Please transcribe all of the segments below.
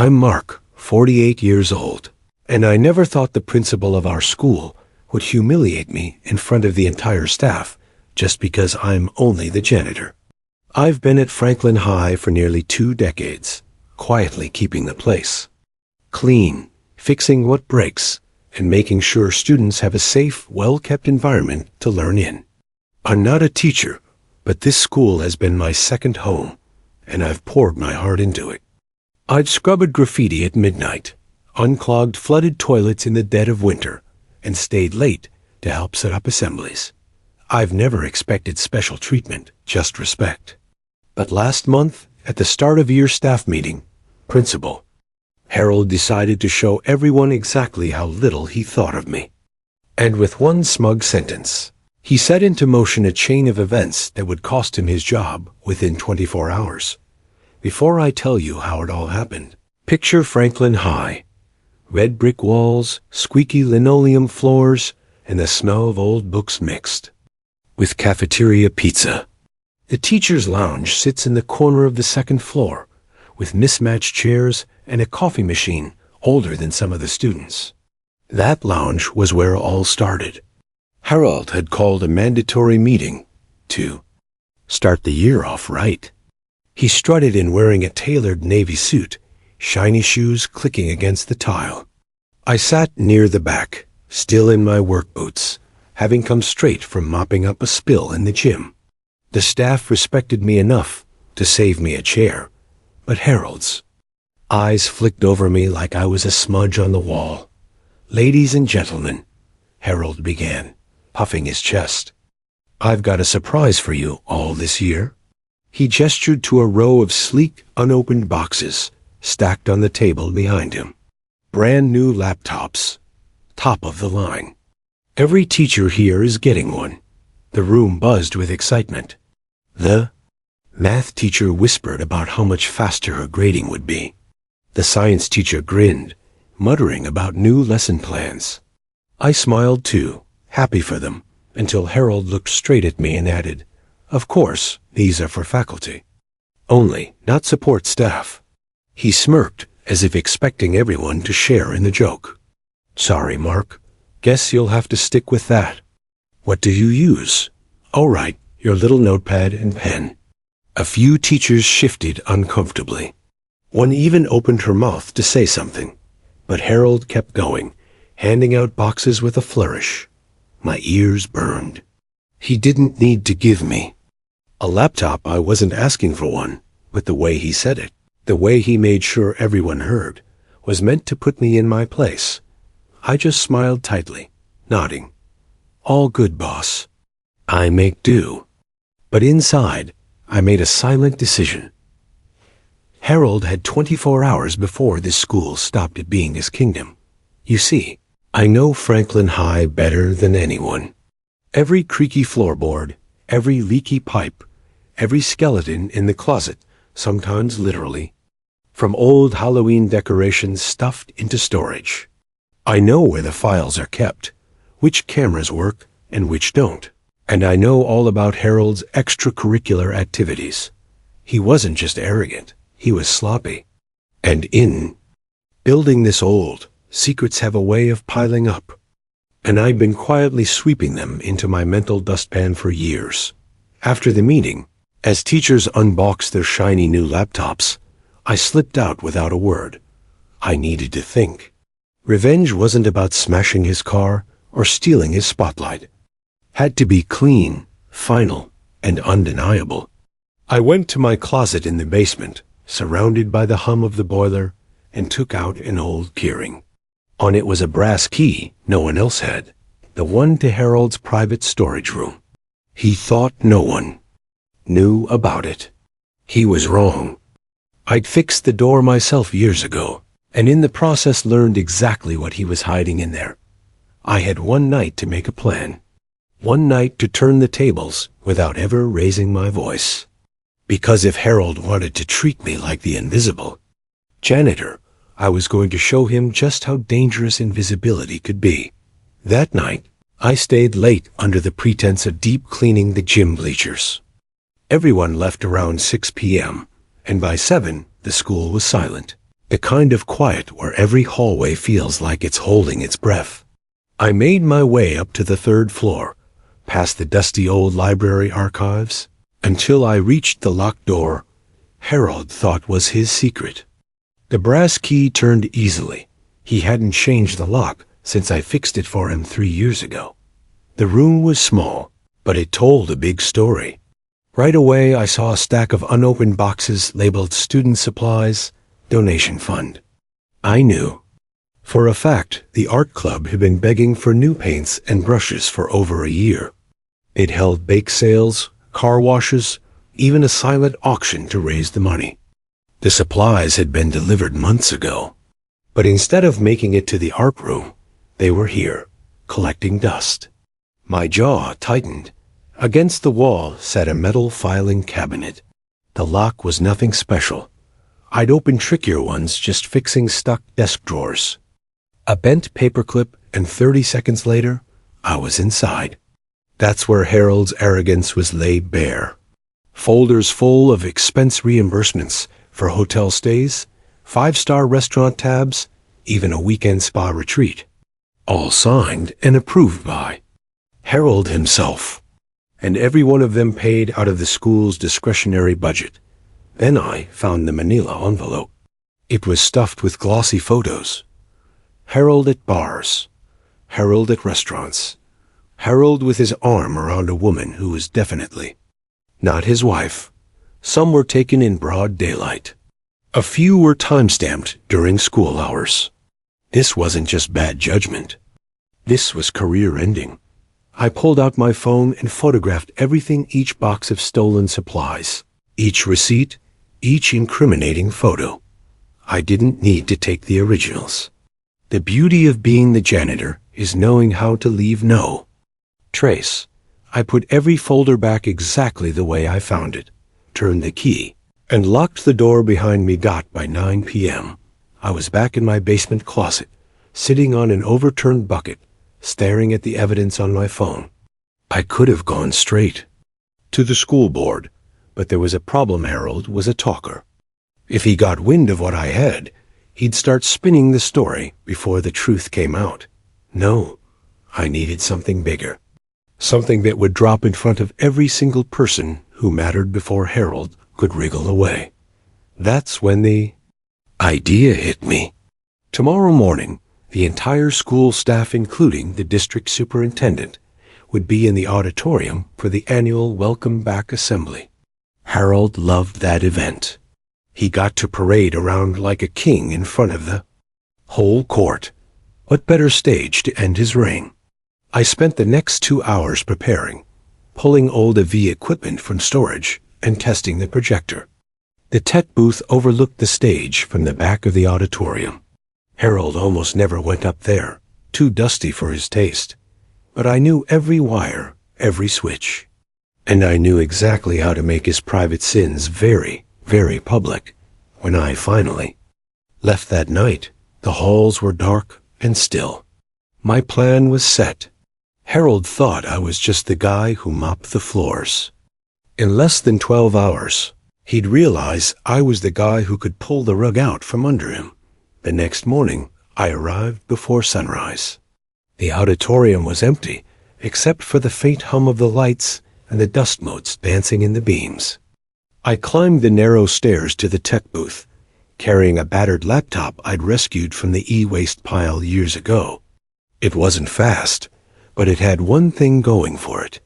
I'm Mark, 48 years old, and I never thought the principal of our school would humiliate me in front of the entire staff just because I'm only the janitor. I've been at Franklin High for nearly 2 decades, quietly keeping the place clean, fixing what breaks, and making sure students have a safe, well-kept environment to learn in. I'm not a teacher, but this school has been my second home, and I've poured my heart into it. I've scrubbed graffiti at midnight, unclogged flooded toilets in the dead of winter, and stayed late to help set up assemblies. I've never expected special treatment, just respect. But last month, at the start of year staff meeting, Principal Harold decided to show everyone exactly how little he thought of me. And with one smug sentence, he set into motion a chain of events that would cost him his job within 24 hours. Before I tell you how it all happened, picture Franklin High. Red brick walls, squeaky linoleum floors, and the smell of old books mixed with cafeteria pizza. The teacher's lounge sits in the corner of the second floor, with mismatched chairs and a coffee machine older than some of the students. That lounge was where it all started. Harold had called a mandatory meeting to start the year off right. He strutted in wearing a tailored navy suit, shiny shoes clicking against the tile. I sat near the back, still in my work boots, having come straight from mopping up a spill in the gym. The staff respected me enough to save me a chair, but Harold's eyes flicked over me like I was a smudge on the wall. "Ladies and gentlemen," Harold began, puffing his chest, "I've got a surprise for you all this year." He gestured to a row of sleek, unopened boxes stacked on the table behind him. Brand new laptops, top of the line. Every teacher here is getting one. The room buzzed with excitement. The math teacher whispered about how much faster her grading would be. The science teacher grinned, muttering about new lesson plans. I smiled too, happy for them, until Harold looked straight at me and added, "Of course, these are for faculty. Only, not support staff." He smirked, as if expecting everyone to share in the joke. "Sorry, Mark. Guess you'll have to stick with that. What do you use?" "Oh, right, your little notepad and pen." A few teachers shifted uncomfortably. One even opened her mouth to say something, but Harold kept going, handing out boxes with a flourish. My ears burned. He didn't need to give me a laptop. I wasn't asking for one, but the way he said it, the way he made sure everyone heard, was meant to put me in my place. I just smiled tightly, nodding. "All good, boss. I make do." But inside, I made a silent decision. Harold had 24 hours before this school stopped it being his kingdom. You see, I know Franklin High better than anyone. Every creaky floorboard, every leaky pipe, every skeleton in the closet, sometimes literally, from old Halloween decorations stuffed into storage. I know where the files are kept, which cameras work and which don't. And I know all about Harold's extracurricular activities. He wasn't just arrogant, he was sloppy. And in building this old, secrets have a way of piling up. And I've been quietly sweeping them into my mental dustpan for years. After the meeting, as teachers unboxed their shiny new laptops, I slipped out without a word. I needed to think. Revenge wasn't about smashing his car or stealing his spotlight. Had to be clean, final, and undeniable. I went to my closet in the basement, surrounded by the hum of the boiler, and took out an old keyring. On it was a brass key no one else had, the one to Harold's private storage room. He thought no one knew about it. He was wrong. I'd fixed the door myself years ago, and in the process learned exactly what he was hiding in there. I had one night to make a plan. One night to turn the tables without ever raising my voice. Because if Harold wanted to treat me like the invisible janitor, I was going to show him just how dangerous invisibility could be. That night, I stayed late under the pretense of deep cleaning the gym bleachers. Everyone left around 6 p.m., and by 7, the school was silent. The kind of quiet where every hallway feels like it's holding its breath. I made my way up to the third floor, past the dusty old library archives, until I reached the locked door Harold thought was his secret. The brass key turned easily. He hadn't changed the lock since I fixed it for him 3 years ago. The room was small, but it told a big story. Right away, I saw a stack of unopened boxes labeled Student Supplies, Donation Fund. I knew. For a fact, the art club had been begging for new paints and brushes for over a year. It held bake sales, car washes, even a silent auction to raise the money. The supplies had been delivered months ago, but instead of making it to the art room, they were here, collecting dust. My jaw tightened. Against the wall sat a metal filing cabinet. The lock was nothing special. I'd opened trickier ones just fixing stuck desk drawers. A bent paperclip, and 30 seconds later, I was inside. That's where Harold's arrogance was laid bare. Folders full of expense reimbursements for hotel stays, 5-star restaurant tabs, even a weekend spa retreat. All signed and approved by Harold himself. And every one of them paid out of the school's discretionary budget. Then I found the manila envelope. It was stuffed with glossy photos. Harold at bars, Harold at restaurants, Harold with his arm around a woman who was definitely not his wife. Some were taken in broad daylight. A few were time-stamped during school hours. This wasn't just bad judgment. This was career-ending. I pulled out my phone and photographed everything, each box of stolen supplies, each receipt, each incriminating photo. I didn't need to take the originals. The beauty of being the janitor is knowing how to leave no trace. I put every folder back exactly the way I found it, turned the key, and locked the door behind me. By 9 p.m., I was back in my basement closet, sitting on an overturned bucket, staring at the evidence on my phone. I could have gone straight to the school board, but there was a problem. Harold was a talker. If he got wind of what I had, he'd start spinning the story before the truth came out. No, I needed something bigger. Something that would drop in front of every single person who mattered before Harold could wriggle away. That's when the idea hit me. Tomorrow morning, the entire school staff, including the district superintendent, would be in the auditorium for the annual Welcome Back Assembly. Harold loved that event. He got to parade around like a king in front of the whole court. What better stage to end his reign? I spent the next 2 hours preparing, pulling old AV equipment from storage and testing the projector. The tech booth overlooked the stage from the back of the auditorium. Harold almost never went up there, too dusty for his taste. But I knew every wire, every switch. And I knew exactly how to make his private sins very, very public. When I finally left that night, the halls were dark and still. My plan was set. Harold thought I was just the guy who mopped the floors. In less than 12 hours, he'd realize I was the guy who could pull the rug out from under him. The next morning, I arrived before sunrise. The auditorium was empty, except for the faint hum of the lights and the dust motes dancing in the beams. I climbed the narrow stairs to the tech booth, carrying a battered laptop I'd rescued from the e-waste pile years ago. It wasn't fast, but it had one thing going for it.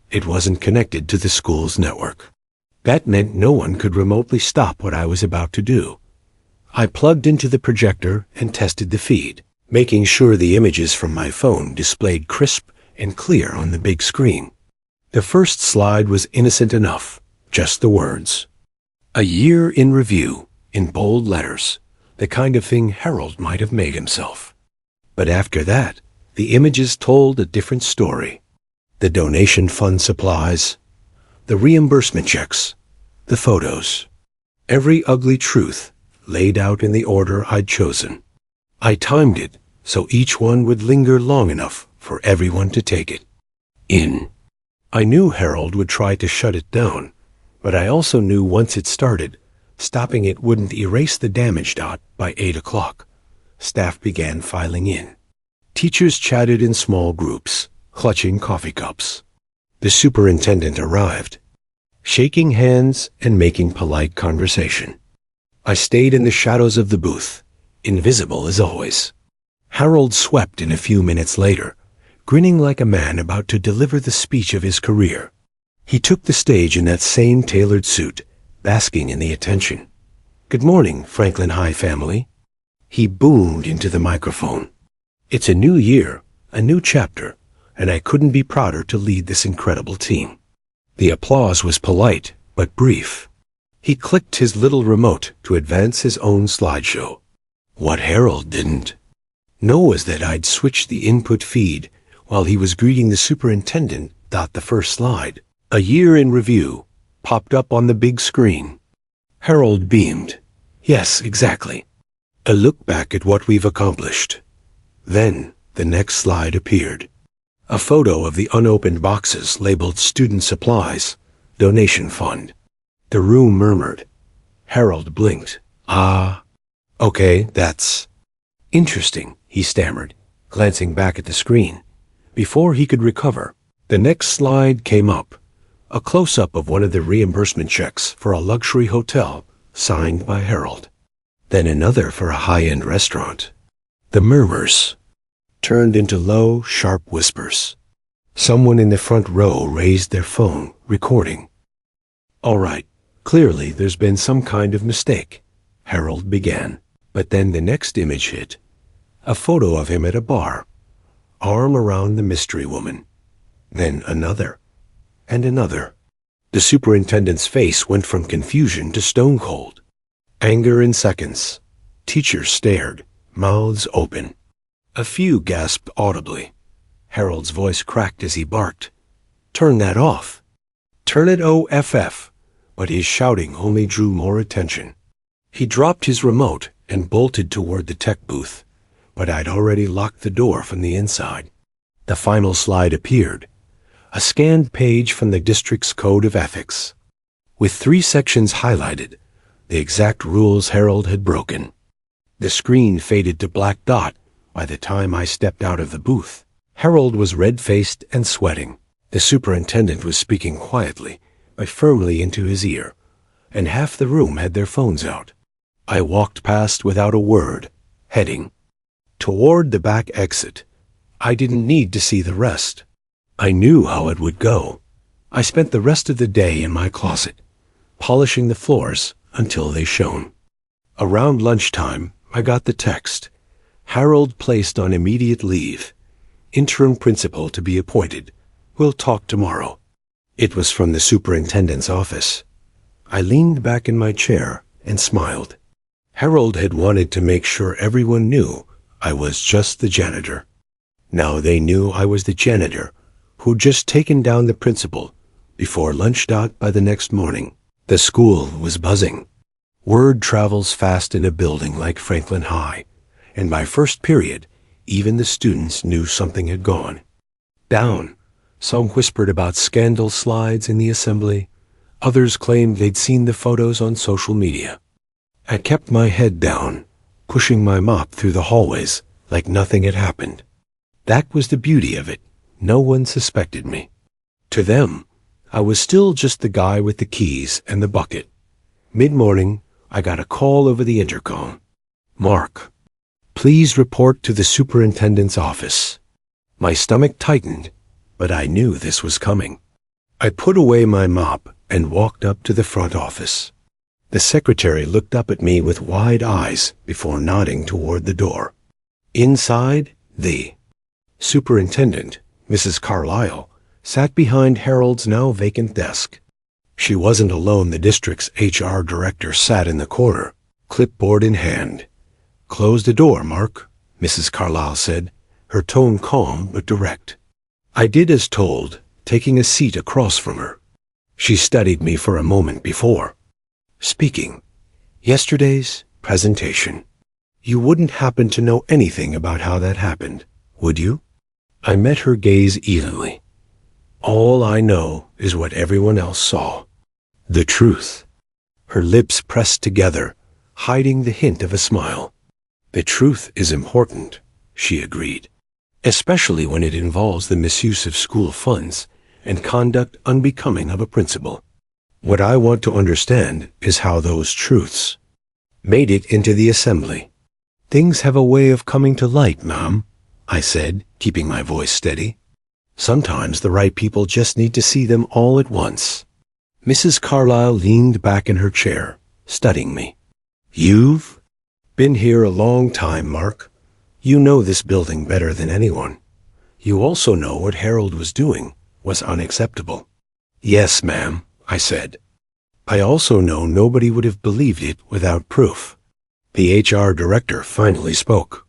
It wasn't connected to the school's network. That meant no one could remotely stop what I was about to do. I plugged into the projector and tested the feed, making sure the images from my phone displayed crisp and clear on the big screen. The first slide was innocent enough, just the words. A year in review, in bold letters, the kind of thing Harold might have made himself. But after that, the images told a different story. The donation fund supplies, the reimbursement checks, the photos. Every ugly truth laid out in the order I'd chosen. I timed it so each one would linger long enough for everyone to take it in. I knew Harold would try to shut it down, but I also knew once it started, Stopping it wouldn't erase the damage dot. By 8 o'clock, staff began filing in. Teachers chatted in small groups, clutching coffee cups. The superintendent arrived, shaking hands and making polite conversation. I stayed in the shadows of the booth, invisible as always. Harold swept in a few minutes later, grinning like a man about to deliver the speech of his career. He took the stage in that same tailored suit, basking in the attention. "Good morning, Franklin High family." He boomed into the microphone. "It's a new year, a new chapter, and I couldn't be prouder to lead this incredible team." The applause was polite, but brief. He clicked his little remote to advance his own slideshow. What Harold didn't know was that I'd switched the input feed while he was greeting the superintendent. The first slide, "A Year in Review," popped up on the big screen. Harold beamed. "Yes, exactly. A look back at what we've accomplished." Then the next slide appeared. A photo of the unopened boxes labeled Student Supplies, Donation Fund. The room murmured. Harold blinked. Okay, that's interesting," he stammered, glancing back at the screen. Before he could recover, the next slide came up. A close-up of one of the reimbursement checks for a luxury hotel, signed by Harold. Then another for a high-end restaurant. The murmurs turned into low, sharp whispers. Someone in the front row raised their phone, recording. "All right, clearly there's been some kind of mistake," Harold began. But then the next image hit. A photo of him at a bar, arm around the mystery woman. Then another, and another. The superintendent's face went from confusion to stone cold. Anger in seconds. Teachers stared, mouths open. A few gasped audibly. Harold's voice cracked as he barked. "Turn that off. Turn it off." But his shouting only drew more attention. He dropped his remote and bolted toward the tech booth, but I'd already locked the door from the inside. The final slide appeared. A scanned page from the district's Code of Ethics, with 3 sections highlighted, the exact rules Harold had broken. The screen faded to black dot by the time I stepped out of the booth. Harold was red-faced and sweating. The superintendent was speaking quietly, but firmly into his ear, and half the room had their phones out. I walked past without a word, heading toward the back exit. I didn't need to see the rest. I knew how it would go. I spent the rest of the day in my closet, polishing the floors until they shone. Around lunchtime, I got the text. Harold placed on immediate leave. Interim principal to be appointed. We'll talk tomorrow. It was from the superintendent's office. I leaned back in my chair and smiled. Harold had wanted to make sure everyone knew I was just the janitor. Now they knew I was the janitor who'd just taken down the principal before lunch by the next morning. The school was buzzing. Word travels fast in a building like Franklin High, and by first period, even the students knew something had gone down. Some whispered about scandal slides in the assembly. Others claimed they'd seen the photos on social media. I kept my head down, pushing my mop through the hallways like nothing had happened. That was the beauty of it. No one suspected me. To them, I was still just the guy with the keys and the bucket. Mid-morning, I got a call over the intercom. "Mark, please report to the superintendent's office." My stomach tightened, but I knew this was coming. I put away my mop and walked up to the front office. The secretary looked up at me with wide eyes before nodding toward the door. Inside, the superintendent, Mrs. Carlyle, sat behind Harold's now vacant desk. She wasn't alone. The district's HR director sat in the corner, clipboard in hand. "Close the door, Mark," Mrs. Carlyle said, her tone calm but direct. I did as told, taking a seat across from her. She studied me for a moment before speaking. "Yesterday's presentation. You wouldn't happen to know anything about how that happened, would you?" I met her gaze evenly. "All I know is what everyone else saw. The truth." her lips pressed together, hiding the hint of a smile. "The truth is important," she agreed, "especially when it involves the misuse of school funds and conduct unbecoming of a principal. What I want to understand is how those truths made it into the assembly." "Things have a way of coming to light, Mom," I said, keeping my voice steady. "Sometimes the right people just need to see them all at once." Mrs. Carlyle leaned back in her chair, studying me. "You've been here a long time, Mark. You know this building better than anyone. You also know what Harold was doing was unacceptable." "Yes, ma'am," I said. "I also know nobody would have believed it without proof." The HR director finally spoke.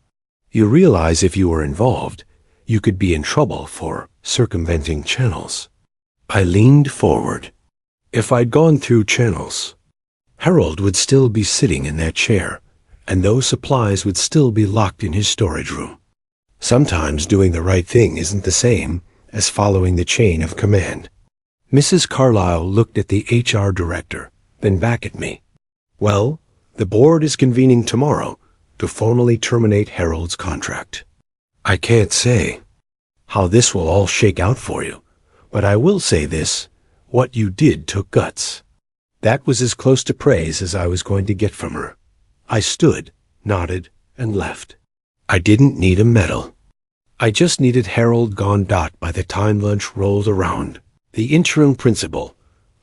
"You realize if you were involved, you could be in trouble for circumventing channels." I leaned forward. If I'd gone through channels, Harold would still be sitting in that chair, and those supplies would still be locked in his storage room. Sometimes doing the right thing isn't the same as following the chain of command. Mrs. Carlyle looked at the HR director, then back at me. "Well, the board is convening tomorrow to formally terminate Harold's contract. I can't say how this will all shake out for you, but I will say this: what you did took guts." That was as close to praise as I was going to get from her. I stood, nodded, and left. I didn't need a medal. I just needed Harold gone. By the time lunch rolled around, the interim principal,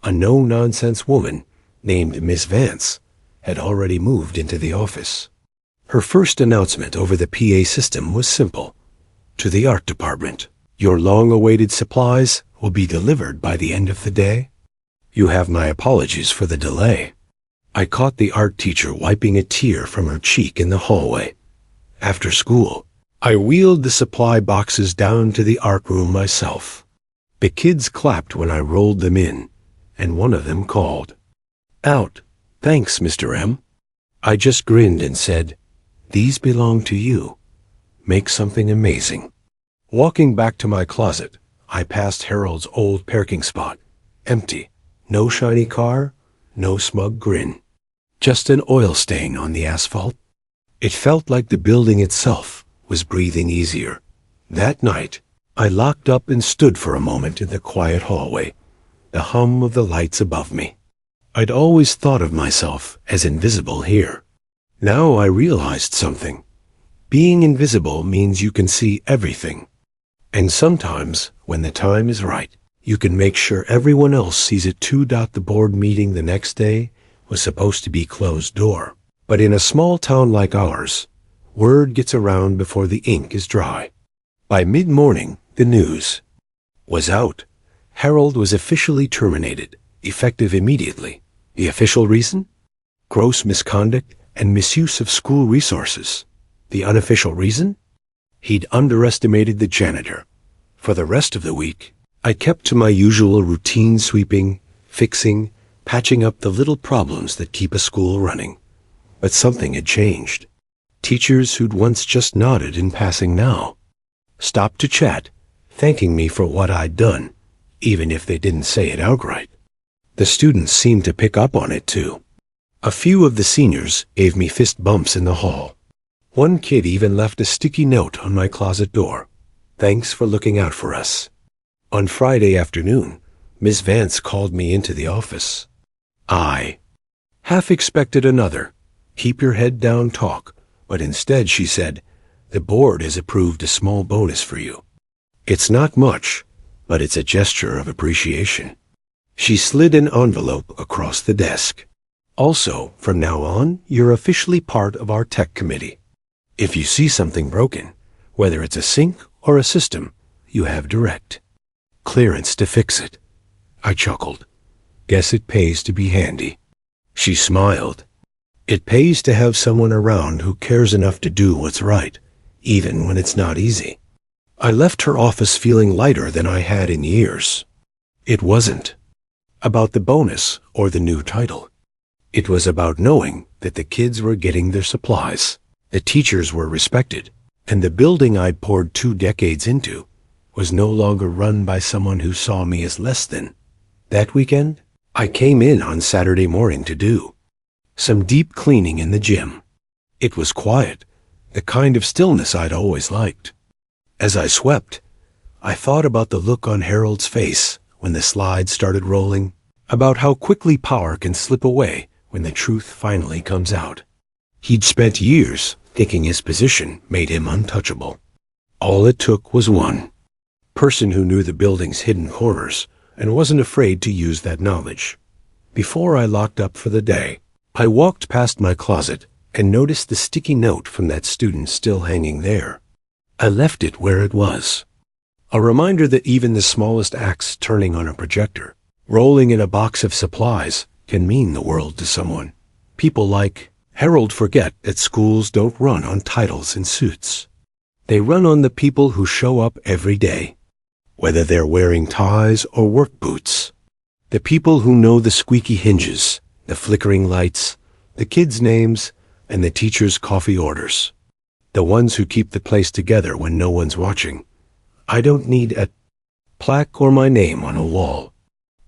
a no-nonsense woman named Miss Vance, had already moved into the office. Her first announcement over the PA system was simple. "To the art department, your long-awaited supplies will be delivered by the end of the day. You have my apologies for the delay." I caught the art teacher wiping a tear from her cheek in the hallway. After school, I wheeled the supply boxes down to the art room myself. The kids clapped when I rolled them in, and one of them called out, "Thanks, Mr. M." I just grinned and said, "These belong to you. Make something amazing." Walking back to my closet, I passed Harold's old parking spot. Empty. No shiny car, no smug grin. Just an oil stain on the asphalt. It felt like the building itself was breathing easier. That night, I locked up and stood for a moment in the quiet hallway, the hum of the lights above me. I'd always thought of myself as invisible here. Now I realized something. Being invisible means you can see everything. And sometimes, when the time is right, you can make sure everyone else sees it too. The board meeting the next day was supposed to be closed door. But in a small town like ours, word gets around before the ink is dry. By mid-morning, the news was out. Harold was officially terminated, effective immediately. The official reason? Gross misconduct and misuse of school resources. The unofficial reason? He'd underestimated the janitor. For the rest of the week, I kept to my usual routine: sweeping, fixing, patching up the little problems that keep a school running. But something had changed. Teachers who'd once just nodded in passing now stopped to chat, thanking me for what I'd done, even if they didn't say it outright. The students seemed to pick up on it too. A few of the seniors gave me fist bumps in the hall. One kid even left a sticky note on my closet door. "Thanks for looking out for us." On Friday afternoon, Miss Vance called me into the office. I half expected another "keep your head down" talk, but instead she said, "The board has approved a small bonus for you. It's not much, but it's a gesture of appreciation." She slid an envelope across the desk. "Also, from now on, you're officially part of our tech committee. If you see something broken, whether it's a sink or a system, you have direct clearance to fix it." I chuckled. Guess it pays to be handy. She smiled. It pays to have someone around who cares enough to do what's right, even when it's not easy. I left her office feeling lighter than I had in years. It wasn't about the bonus or the new title. It was about knowing that the kids were getting their supplies, the teachers were respected, and the building I'd poured 2 decades into was no longer run by someone who saw me as less than. That weekend, I came in on Saturday morning to do some deep cleaning in the gym. It was quiet, the kind of stillness I'd always liked. As I swept, I thought about the look on Harold's face when the slides started rolling, about how quickly power can slip away when the truth finally comes out. He'd spent years thinking his position made him untouchable. All it took was one person who knew the building's hidden corners and wasn't afraid to use that knowledge. Before I locked up for the day, I walked past my closet and noticed the sticky note from that student still hanging there. I left it where it was. A reminder that even the smallest axe turning on a projector, rolling in a box of supplies, can mean the world to someone. People like Harold forget that schools don't run on titles and suits. They run on the people who show up every day, whether they're wearing ties or work boots. The people who know the squeaky hinges, the flickering lights, the kids' names, and the teachers' coffee orders. The ones who keep the place together when no one's watching. I don't need a plaque or my name on a wall.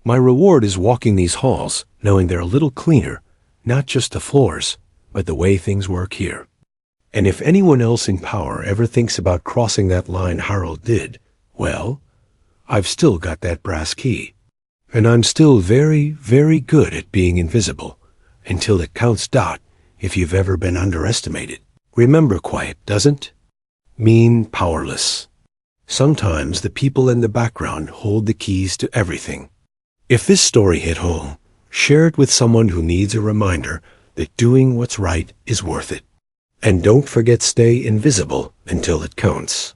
My reward is walking these halls, knowing they're a little cleaner, not just the floors, but the way things work here. And if anyone else in power ever thinks about crossing that line Harold did, well, I've still got that brass key. And I'm still very, very good at being invisible, until it counts dot if you've ever been underestimated. Remember, quiet doesn't mean powerless. Sometimes the people in the background hold the keys to everything. If this story hit home, share it with someone who needs a reminder that doing what's right is worth it. And don't forget, stay invisible until it counts.